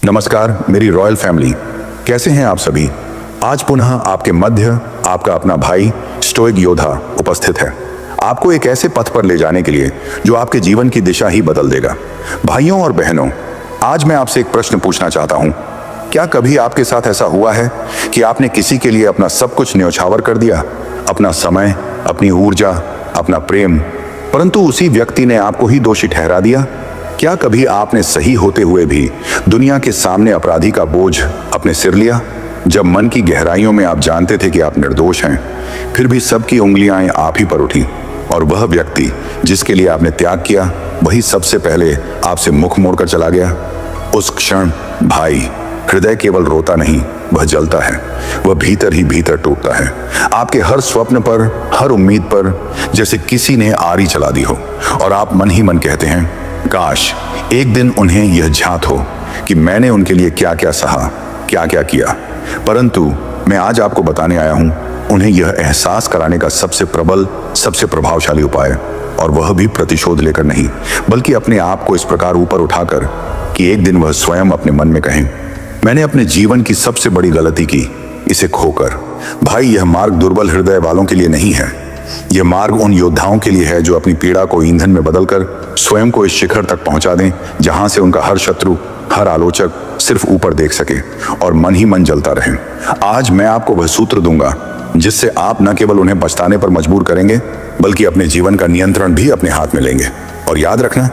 नमस्कार मेरी royal family, कैसे हैं आप सभी। आज पुनः आपके मध्य आपका अपना भाई स्टोइक योद्धा उपस्थित है, आपको एक ऐसे पथ पर ले जाने के लिए जो आपके जीवन की दिशा ही बदल देगा। भाइयों और बहनों, आज मैं आपसे एक प्रश्न पूछना चाहता हूं। क्या कभी आपके साथ ऐसा हुआ है कि आपने किसी के लिए अपना सब कुछ न्यौछावर कर दिया, अपना समय, अपनी ऊर्जा, अपना प्रेम, परंतु उसी व्यक्ति ने आपको ही दोषी ठहरा दिया। क्या कभी आपने सही होते हुए भी दुनिया के सामने अपराधी का बोझ अपने सिर लिया? जब मन की गहराइयों में आप जानते थे कि आप निर्दोष हैं, फिर भी सबकी उंगलियां आप ही पर उठी और वह व्यक्ति जिसके लिए आपने त्याग किया वही सबसे पहले आपसे मुख मोड़कर चला गया। उस क्षण भाई, हृदय केवल रोता नहीं, वह जलता है, वह भीतर ही भीतर टूटता है। आपके हर स्वप्न पर, हर उम्मीद पर जैसे किसी ने आरी चला दी हो और आप मन ही मन कहते हैं, काश एक दिन उन्हें यह झांत हो कि मैंने उनके लिए क्या क्या सहा, क्या क्या किया। परंतु मैं आज आपको बताने आया हूं, उन्हें यह एहसास कराने का सबसे प्रबल, सबसे प्रभावशाली उपाय, और वह भी प्रतिशोध लेकर नहीं, बल्कि अपने आप को इस प्रकार ऊपर उठाकर कि एक दिन वह स्वयं अपने मन में कहें, मैंने अपने जीवन की सबसे बड़ी गलती की, इसे खोकर। भाई, यह मार्ग दुर्बल हृदय वालों के लिए नहीं है, यह मार्ग उन योद्धाओं के लिए है जो अपनी पीड़ा को ईंधन में बदलकर स्वयं को इस शिखर तक पहुंचा दें जहां से उनका हर शत्रु, हर आलोचक सिर्फ ऊपर देख सके और मन ही मन जलता रहे। आज मैं आपको वह सूत्र दूंगा जिससे आप न केवल उन्हें पछताने पर मजबूर करेंगे, बल्कि अपने जीवन का नियंत्रण भी अपने हाथ में लेंगे। और याद रखना,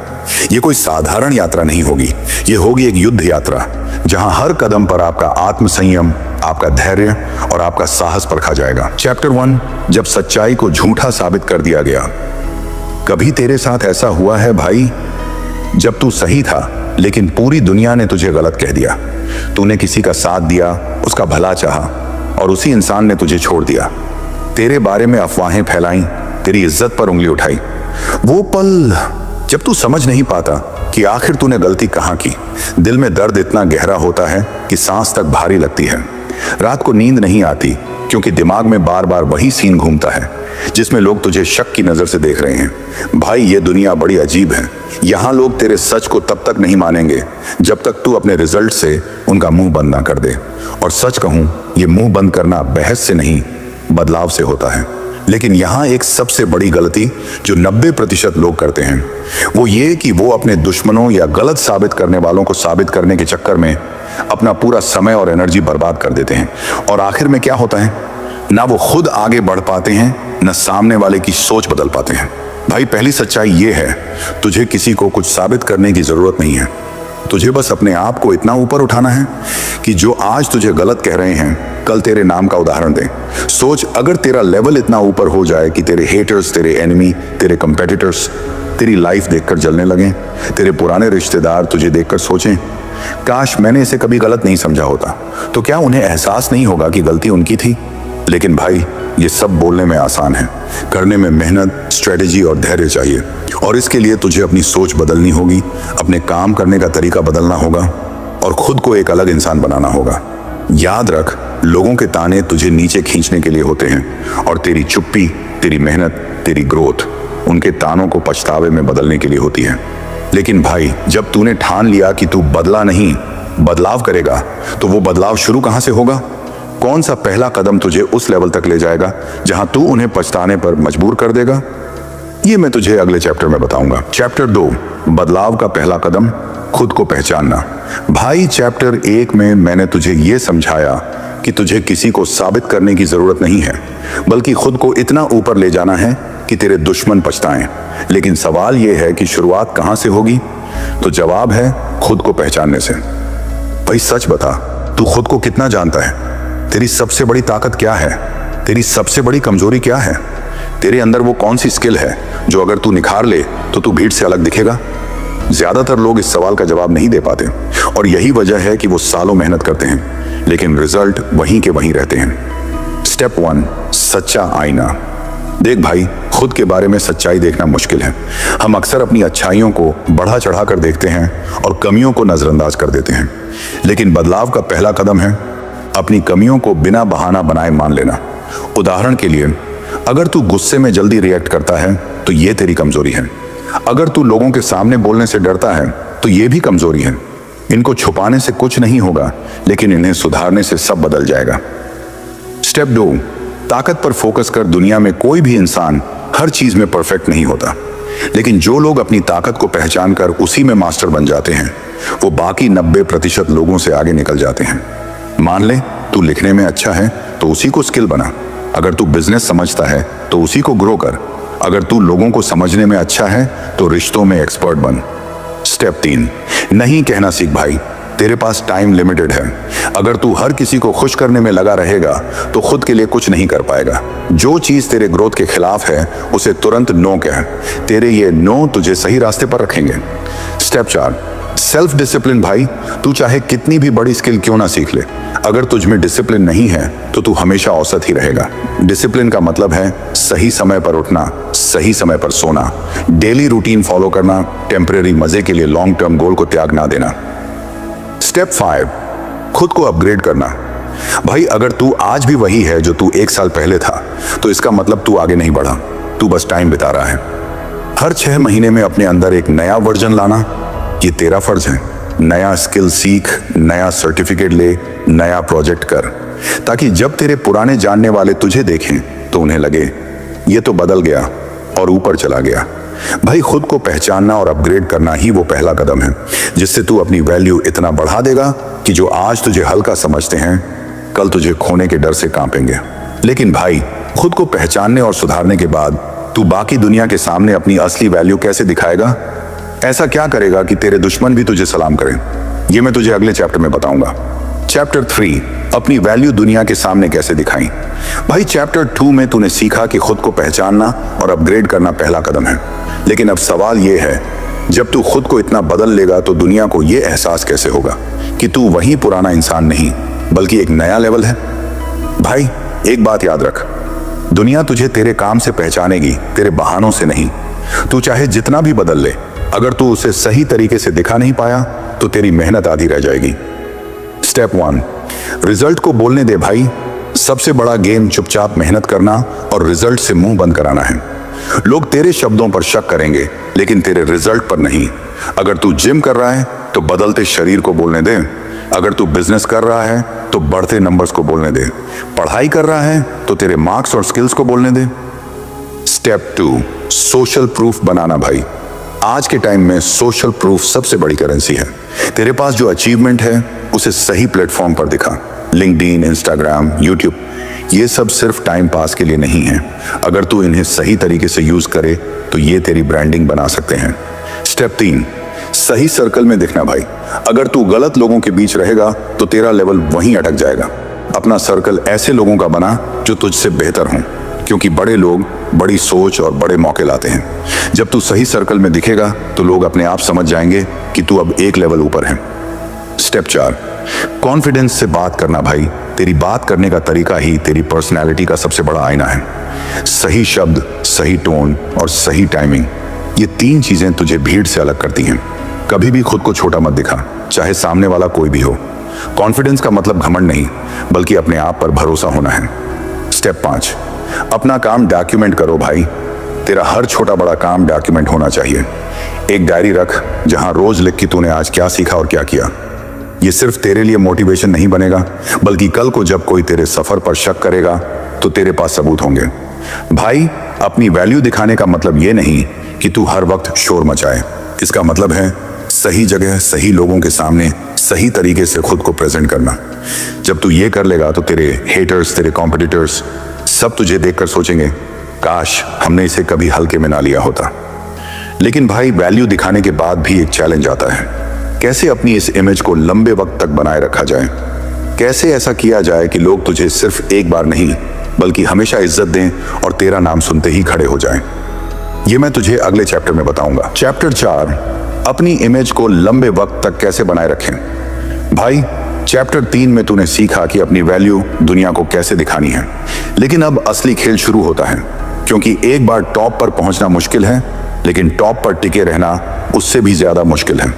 यह कोई साधारण यात्रा नहीं होगी, यह होगी एक युद्ध यात्रा जहां हर कदम पर आपका आत्मसंयम, आपका धैर्य और आपका साहस परखा जाएगा। चैप्टर 1, जब सच्चाई को झूठा साबित कर दिया गया। कभी तेरे साथ ऐसा हुआ है भाई, जब तू सही था लेकिन पूरी दुनिया ने तुझे गलत कह दिया। तूने किसी का साथ दिया, उसका भला चाहा और उसी इंसान ने तुझे छोड़ दिया। तेरे बारे में अफवाहें फैलाई, तेरी इज्जत पर उंगली उठाई। वो पल जब तू समझ नहीं पाता कि आखिर तूने गलती कहां की। दिल में दर्द इतना गहरा होता है कि सांस तक भारी लगती है। रात को नींद नहीं आती क्योंकि दिमाग में बार बार वही सीन घूमता है जिसमें लोग तुझे शक की नजर से देख रहे हैं। भाई, ये दुनिया बड़ी अजीब है। यहाँ लोग तेरे सच को तब तक नहीं मानेंगे जब तक तू अपने रिजल्ट से उनका मुंह बंद ना कर दे। और सच कहूं, ये मुंह बंद करना बहस से नहीं, बदलाव से होता है। लेकिन यहाँ एक सबसे बड़ी गलती जो 90% लोग करते हैं, वो ये कि वो अपने दुश्मनों या गलत साबित करने वालों को साबित करने के चक्कर में अपना पूरा समय और एनर्जी बर्बाद कर देते हैं। और आखिर में क्या होता है, ना वो खुद आगे बढ़ पाते हैं, न सामने वाले की सोच बदल पाते हैं। भाई, पहली सच्चाई ये है, तुझे किसी को कुछ साबित करने की जरूरत नहीं है। तुझे बस अपने आप को इतना ऊपर उठाना है कि जो आज तुझे गलत कह रहे हैं, कल तेरे नाम का उदाहरण दें। सोच, अगर तेरा लेवल इतना ऊपर हो जाए कि तेरे हेटर्स, तेरे एनिमी, तेरे कंपेटिटर्स तेरी लाइफ देखकर जलने लगें, तेरे पुराने रिश्तेदार तुझे देखकर सोचें, काश मैंने इसे कभी गलत नहीं समझा होता, तो क्या उन्हें एहसास नहीं होगा कि गलती उनकी थी? लेकिन भाई, ये सब बोलने में आसान है, करने में मेहनत, स्ट्रेटेजी और धैर्य चाहिए। और इसके लिए तुझे अपनी सोच बदलनी होगी, अपने काम करने का तरीका बदलना होगा और खुद को एक अलग इंसान बनाना होगा। याद रख, लोगों के ताने तुझे नीचे खींचने के लिए होते हैं और तेरी चुप्पी, तेरी मेहनत, तेरी ग्रोथ उनके तानों को पछतावे में बदलने के लिए होती है। लेकिन भाई, जब तूने ठान लिया कि तू बदला नहीं, बदलाव करेगा, तो वो बदलाव शुरू कहां से होगा? कौन सा पहला कदम तुझे उस लेवल तक ले जाएगा जहां तू उन्हें पछताने पर मजबूर कर देगा? ये मैं तुझे अगले चैप्टर में बताऊंगा। चैप्टर 2, बदलाव का पहला कदम, खुद को पहचानना। भाई, चैप्टर 1 में मैंने तुझे ये समझाया कि तुझे किसी को साबित करने की जरूरत नहीं है, बल्कि खुद को इतना ऊपर ले जाना है कि तेरे दुश्मन पछताएं। लेकिन सवाल यह है कि शुरुआत कहां से होगी? तो जवाब है खुद को पहचानने से। भाई, सच बता, तू खुद को कितना जानता है? तेरी सबसे बड़ी ताकत क्या है? तेरी सबसे बड़ी कमजोरी क्या है? तेरे अंदर वो कौन सी स्किल है जो अगर तू निखार ले तो तू भीड़ से अलग दिखेगा? ज्यादातर लोग इस सवाल का जवाब नहीं दे पाते और यही वजह है कि वो सालों मेहनत करते हैं लेकिन रिजल्ट वहीं के वहीं रहते हैं। स्टेप 1, सच्चा आईना। देख भाई, खुद के बारे में सच्चाई देखना मुश्किल है। हम अक्सर अपनी अच्छाइयों को बढ़ा चढ़ा कर देखते हैं और कमियों को नजरअंदाज कर देते हैं। लेकिन बदलाव का पहला कदम है अपनी कमियों को बिना बहाना बनाए मान लेना। उदाहरण के लिए, अगर तू गुस्से में जल्दी रिएक्ट करता है तो ये तेरी कमजोरी है। अगर तू लोगों के सामने बोलने से डरता है तो ये भी कमजोरी है। इनको छुपाने से कुछ नहीं होगा, लेकिन इन्हें सुधारने से सब बदल जाएगा। स्टेप 2, ताकत पर फोकस कर। दुनिया में कोई भी इंसान हर चीज में परफेक्ट नहीं होता, लेकिन जो लोग अपनी ताकत को पहचान कर उसी में मास्टर बन जाते हैं, वो बाकी 90% लोगों से आगे निकल जाते हैं। मान ले तू लिखने में अच्छा है तो उसी को स्किल बना। अगर तू बिजनेस समझता है तो उसी को ग्रो कर। अगर तू लोगों को समझने में अच्छा है तो रिश्तों में एक्सपर्ट बन। स्टेप 3, नहीं कहना सीख भाई। तेरे पास टाइम लिमिटेड है। अगर तू हर किसी को खुश करने में लगा रहेगा तो खुद के लिए कुछ नहीं कर पाएगा। जो चीज तेरे ग्रोथ के खिलाफ है उसे तुरंत नो कह। तेरे ये नो तुझे सही रास्ते पर रखेंगे। स्टेप 4, सेल्फ डिसिप्लिन भाई। तू चाहे कितनी भी बड़ी स्किल क्यों ना सीख ले, अगर तुझ में डिसिप्लिन नहीं है तो तू हमेशा औसत ही रहेगा। डिसिप्लिन का मतलब है सही समय पर उठना, सही समय पर सोना, डेली रूटीन फॉलो करना, टेम्परेरी मजे के लिए लॉन्ग टर्म गोल को त्याग ना देना। स्टेप 5, खुद को अपग्रेड करना। भाई अगर तू आज भी वही है जो तू 1 साल पहले था तो इसका मतलब तू आगे नहीं बढ़ा, तू बस टाइम बिता रहा है। हर 6 महीने में अपने अंदर एक नया वर्जन लाना, ये तेरा फर्ज है। नया स्किल सीख, नया सर्टिफिकेट ले, नया प्रोजेक्ट कर, ताकि जब तेरे पुराने जानने वाले तुझे देखें तो उन्हें लगे ये तो बदल गया और ऊपर चला गया। भाई खुद को पहचानना और अपग्रेड करना ही वो पहला कदम है जिससे तू अपनी वैल्यू इतना बढ़ा देगा कि जो आज तुझे हल्का समझते हैं कल तुझे खोने के डर से कांपेंगे। लेकिन भाई खुद को पहचानने और सुधारने के बाद तू बाकी दुनिया के सामने अपनी असली वैल्यू कैसे दिखाएगा? ऐसा क्या करेगा कि तेरे दुश्मन भी तुझे सलाम करें? ये मैं तुझे अगले चैप्टर में बताऊंगा। चैप्टर 3, अपनी वैल्यू दुनिया के सामने कैसे दिखाई। भाई चैप्टर 2 में तूने सीखा कि खुद को पहचानना और अपग्रेड करना पहला कदम है, लेकिन अब सवाल यह है जब तू खुद को इतना बदल लेगा तो दुनिया को यह एहसास कैसे होगा कि तू वही पुराना इंसान नहीं बल्कि एक नया लेवल है। भाई एक बात याद रख, दुनिया तुझे तेरे काम से पहचानेगी, तेरे बहानों से नहीं। तू चाहे जितना भी बदल ले, अगर तू उसे सही तरीके से दिखा नहीं पाया तो तेरी मेहनत आधी रह जाएगी। स्टेप 1, रिजल्ट को बोलने दे भाई। सबसे बड़ा गेम चुपचाप मेहनत करना और रिजल्ट से मुंह बंद कराना है। लोग तेरे शब्दों पर शक करेंगे लेकिन तेरे रिजल्ट पर नहीं। अगर तू जिम कर रहा है तो बदलते शरीर को बोलने दे। अगर तू बिजनेस कर रहा है तो बढ़ते नंबर्स को बोलने दे। पढ़ाई कर रहा है तो तेरे मार्क्स और स्किल्स को बोलने दे। स्टेप 2, सोशल प्रूफ बनाना भाई। आज के टाइम में सोशल प्रूफ सबसे बड़ी करेंसी है। तेरे पास जो अचीवमेंट है उसे सही प्लेटफॉर्म पर दिखा। लिंक्डइन, इंस्टाग्राम, यूट्यूब, ये सब सिर्फ टाइम पास के लिए नहीं है। अगर तू इन्हें सही तरीके से यूज करे तो ये तेरी ब्रांडिंग बना सकते हैं। स्टेप 3, सही सर्कल में दिखना भाई। अगर तू गलत लोगों के बीच रहेगा तो तेरा लेवल वहीं अटक जाएगा। अपना सर्कल ऐसे लोगों का बना जो तुझसे बेहतर हों, क्योंकि बड़े लोग बड़ी सोच और बड़े मौके लाते हैं। जब तू सही सर्कल में दिखेगा तो लोग अपने आप समझ जाएंगे कि तू अब एक लेवल ऊपर है। स्टेप 4, कॉन्फिडेंस से बात करना भाई। तेरी बात करने का तरीका ही तेरी पर्सनैलिटी का सबसे बड़ा आईना है। सही शब्द, सही टोन और सही टाइमिंग, ये 3 चीजें तुझे भीड़ से अलग करती हैं। कभी भी खुद को छोटा मत दिखा, चाहे सामने वाला कोई भी हो। कॉन्फिडेंस का मतलब घमंड नहीं बल्कि अपने आप पर भरोसा होना है। स्टेप 5, अपना काम डॉक्यूमेंट करो भाई। तेरा हर छोटा बड़ा काम डॉक्यूमेंट होना चाहिए। एक डायरी रख जहां रोज लिख कि तूने आज क्या सीखा और क्या किया। ये सिर्फ तेरे लिए मोटिवेशन नहीं बनेगा बल्कि कल को जब कोई तेरे सफर पर शक करेगा तो तेरे पास सबूत होंगे। भाई अपनी वैल्यू दिखाने का मतलब ये नहीं कि तू हर वक्त शोर मचाए। इसका मतलब है सही जगह, सही लोगों के सामने सही तरीके से खुद को प्रेजेंट करना। जब तू ये कर लेगा तो तेरे हेटर्स, तेरे कॉम्पिटिटर्स सब तुझे देखकर सोचेंगे काश हमने इसे कभी हल्के में ना लिया होता। लेकिन भाई वैल्यू दिखाने के बाद भी एक चैलेंज आता है। कैसे अपनी इस इमेज को लंबे वक्त तक बनाए रखा जाए? कैसे ऐसा किया जाए कि लोग तुझे सिर्फ एक बार नहीं बल्कि हमेशा इज्जत दें और तेरा नाम सुनते ही खड़े हो जाएं? ये मैं तुझे अगले चैप्टर में बताऊंगा। चैप्टर 4, अपनी इमेज को लंबे वक्त तक कैसे बनाए रखें। भाई चैप्टर 3 में तूने सीखा कि अपनी वैल्यू दुनिया को कैसे दिखानी है, लेकिन अब असली खेल शुरू होता है। क्योंकि एक बार टॉप पर पहुंचना मुश्किल है, लेकिन टॉप पर टिके रहना उससे भी ज्यादा मुश्किल है।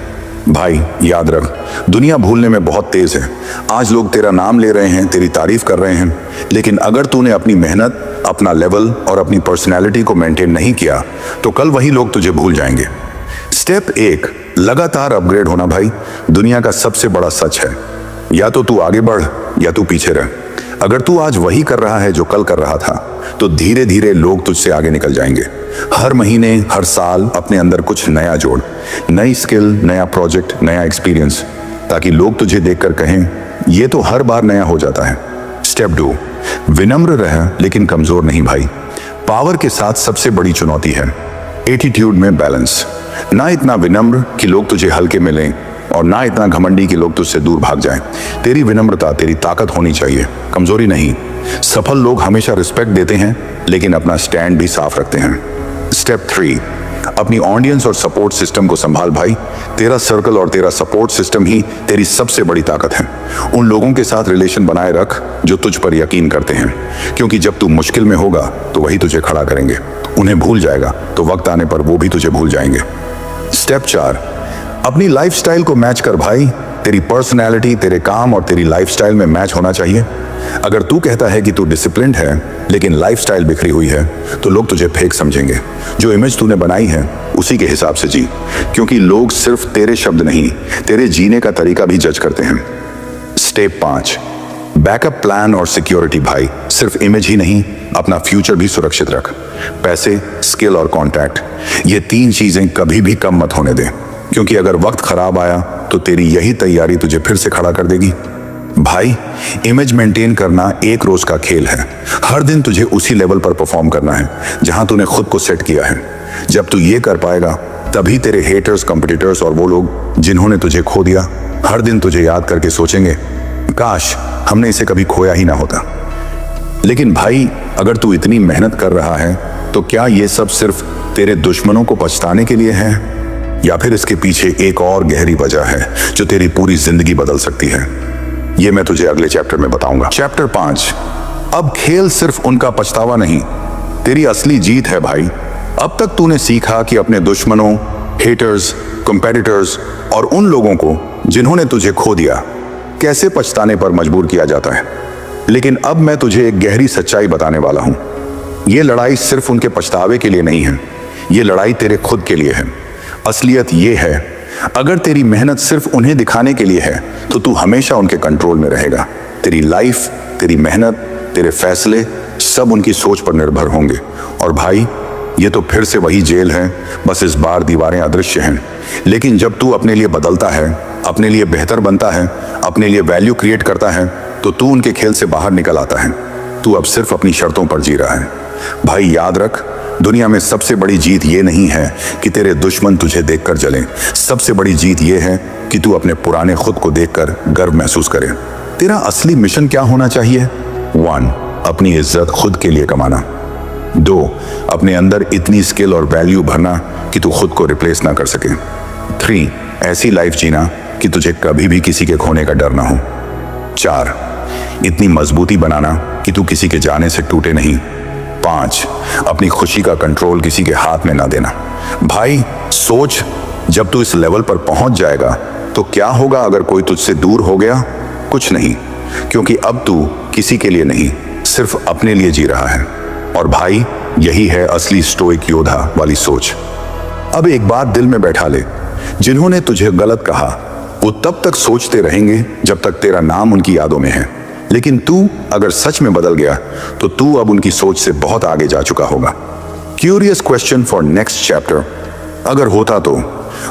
भाई याद रख, दुनिया भूलने में बहुत तेज है। आज लोग तेरा नाम ले रहे हैं, तेरी तारीफ कर रहे हैं, लेकिन अगर तूने अपनी मेहनत, अपना लेवल और अपनी पर्सनैलिटी को मेंटेन नहीं किया तो कल वही लोग तुझे भूल जाएंगे। स्टेप 1, लगातार अपग्रेड होना भाई दुनिया का सबसे बड़ा सच है। या तो तू आगे बढ़ या तू पीछे रह। अगर तू आज वही कर रहा है जो कल कर रहा था तो धीरे धीरे लोग तुझसे आगे निकल जाएंगे। हर महीने, हर साल अपने अंदर कुछ नया जोड़, नई स्किल, नया प्रोजेक्ट, नया एक्सपीरियंस, ताकि लोग तुझे देखकर कहें ये तो हर बार नया हो जाता है। स्टेप 2, विनम्र रह लेकिन कमजोर नहीं भाई। पावर के साथ सबसे बड़ी चुनौती है एटीट्यूड में बैलेंस। ना इतना विनम्र कि लोग तुझे हल्के में लें और ना इतना घमंडी कि लोग तुझसे दूर भाग जाएं। तेरी विनम्रता तेरी ताकत होनी चाहिए, कमजोरी नहीं। सफल लोग हमेशा रिस्पेक्ट देते हैं लेकिन अपना स्टैंड भी साफ रखते हैं। स्टेप 3, अपनी ऑडियंस और सपोर्ट सिस्टम को संभाल भाई। तेरा सर्कल और तेरा सपोर्ट सिस्टम ही तेरी सबसे बड़ी ताकत है। उन लोगों के साथ रिलेशन बनाए रख जो तुझ पर यकीन करते हैं, क्योंकि जब तू मुश्किल में होगा तो वही तुझे खड़ा करेंगे। उन्हें भूल जाएगा तो वक्त आने पर वो भी तुझे भूल जाएंगे। स्टेप 4, अपनी लाइफस्टाइल को मैच कर भाई। तेरी पर्सनैलिटी तेरे काम और तेरी लाइफस्टाइल में मैच होना चाहिए। अगर तू कहता है कि तू डिसिप्लिन्ड है लेकिन लाइफस्टाइल बिखरी हुई है तो लोग तुझे फेक समझेंगे। जो इमेज तूने बनाई है उसी के हिसाब से जी, क्योंकि लोग सिर्फ तेरे शब्द नहीं तेरे जीने का तरीका भी जज करते हैं। स्टेप 5, बैकअप प्लान और सिक्योरिटी भाई। सिर्फ इमेज ही नहीं, अपना फ्यूचर भी सुरक्षित रख। पैसे, स्किल और कॉन्टैक्ट, ये 3 चीजें कभी भी कम मत होने दें, क्योंकि अगर वक्त खराब आया तो तेरी यही तैयारी तुझे फिर से खड़ा कर देगी। भाई, इमेज मेंटेन करना एक रोज का खेल है। हर दिन तुझे उसी लेवल पर परफॉर्म करना है जहां तूने खुद को सेट किया है। जब तू ये कर पाएगा तभी तेरे हेटर्स, कंपटीटर्स और वो लोग जिन्होंने तुझे खो दिया हर दिन तुझे याद करके सोचेंगे काश हमने इसे कभी खोया ही ना होता। लेकिन भाई, अगर तू इतनी मेहनत कर रहा है तो क्या ये सब सिर्फ तेरे दुश्मनों को पछताने के लिए है, या फिर इसके पीछे एक और गहरी वजह है जो तेरी पूरी जिंदगी बदल सकती है? ये मैं तुझे अगले चैप्टर में बताऊंगा। चैप्टर 5, अब खेल सिर्फ उनका पछतावा नहीं, तेरी असली जीत है भाई। अब तक तूने सीखा कि अपने दुश्मनों, हेटर्स, कंपेटिटर्स और उन लोगों को जिन्होंने तुझे खो दिया कैसे पछताने पर मजबूर किया जाता है। लेकिन अब मैं तुझे एक गहरी सच्चाई बताने वाला हूं। ये लड़ाई सिर्फ उनके पछतावे के लिए नहीं है, ये लड़ाई तेरे खुद के लिए है। असलियत ये है, अगर तेरी मेहनत सिर्फ उन्हें दिखाने के लिए है तो तू हमेशा उनके कंट्रोल में रहेगा। तेरी लाइफ, तेरी मेहनत, तेरे फैसले सब उनकी सोच पर निर्भर होंगे। और भाई, ये तो फिर से वही जेल है, बस इस बार दीवारें अदृश्य हैं। लेकिन जब तू अपने लिए बदलता है, अपने लिए बेहतर बनता है, अपने लिए वैल्यू क्रिएट करता है तो तू उनके खेल से बाहर निकल आता है। तू अब सिर्फ अपनी शर्तों पर जी रहा है। भाई, याद रख, दुनिया में सबसे बड़ी जीत ये नहीं है कि तेरे दुश्मन तुझे देखकर जलें। सबसे बड़ी जीत ये है कि तू अपने पुराने खुद को देखकर गर्व महसूस करे। तेरा असली मिशन क्या होना चाहिए? 1, अपनी इज्जत खुद के लिए कमाना। 2, अपने अंदर इतनी स्किल और वैल्यू भरना कि तू खुद को रिप्लेस ना कर सके। 3, ऐसी लाइफ जीना कि तुझे कभी भी किसी के खोने का डर ना हो। 4, इतनी मजबूती बनाना कि तू किसी के जाने से टूटे नहीं। 5, अपनी खुशी का कंट्रोल किसी के हाथ में ना देना। भाई, सोच, जब तू इस लेवल पर पहुंच जाएगा तो क्या होगा अगर कोई तुझसे दूर हो गया? कुछ नहीं, क्योंकि अब तू किसी के लिए नहीं, सिर्फ अपने लिए जी रहा है। और भाई, यही है असली स्टोइक योद्धा वाली सोच। अब एक बात दिल में बैठा ले, जिन्होंने तुझे गलत कहा वो तब तक सोचते रहेंगे जब तक तेरा नाम उनकी यादों में है। लेकिन तू अगर सच में बदल गया तो तू अब उनकी सोच से बहुत आगे जा चुका होगा। Curious question for next chapter, अगर होता तो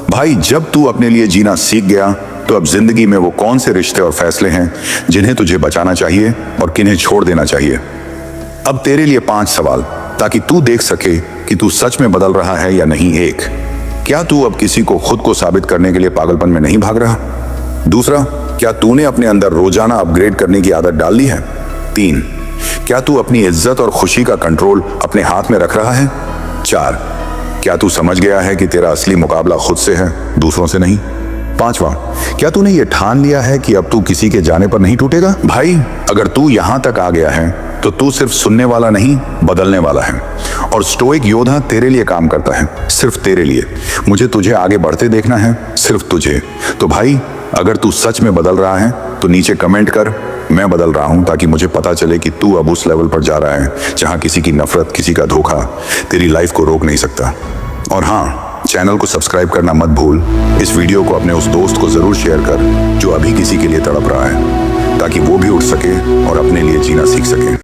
भाई, जब तू अपने लिए जीना सीख गया तो अब जिंदगी में वो कौन से रिश्ते और फैसले हैं जिन्हें तुझे बचाना चाहिए और किन्हें छोड़ देना चाहिए? अब तेरे लिए 5 सवाल, ताकि तू देख सके कि तू सच में बदल रहा है या नहीं। 1, क्या तू अब किसी को खुद को साबित करने के लिए पागलपन में नहीं भाग रहा? 2, क्या तूने अपने अंदर रोजाना अपग्रेड करने की आदत डाल ली है? 3, क्या तू अपनी इज्जत और खुशी का कंट्रोल अपने हाथ में रख रहा है? 4, क्या तू समझ गया है कि तेरा असली मुकाबला खुद से है, दूसरों से नहीं? 5वां, क्या तूने ये ठान लिया है कि अब तू किसी के जाने पर नहीं टूटेगा? भाई, अगर तू यहां तक आ गया है तो तू सिर्फ सुनने वाला नहीं, बदलने वाला है। और स्टोइक योद्धा तेरे लिए काम करता है, सिर्फ तेरे लिए। मुझे तुझे आगे बढ़ते देखना है, सिर्फ तुझे। तो भाई, अगर तू सच में बदल रहा है तो नीचे कमेंट कर, मैं बदल रहा हूं, ताकि मुझे पता चले कि तू अब उस लेवल पर जा रहा है जहां किसी की नफरत, किसी का धोखा तेरी लाइफ को रोक नहीं सकता। और हाँ, चैनल को सब्सक्राइब करना मत भूल। इस वीडियो को अपने उस दोस्त को जरूर शेयर कर जो अभी किसी के लिए तड़प रहा है, ताकि वो भी उठ सके और अपने लिए जीना सीख सके।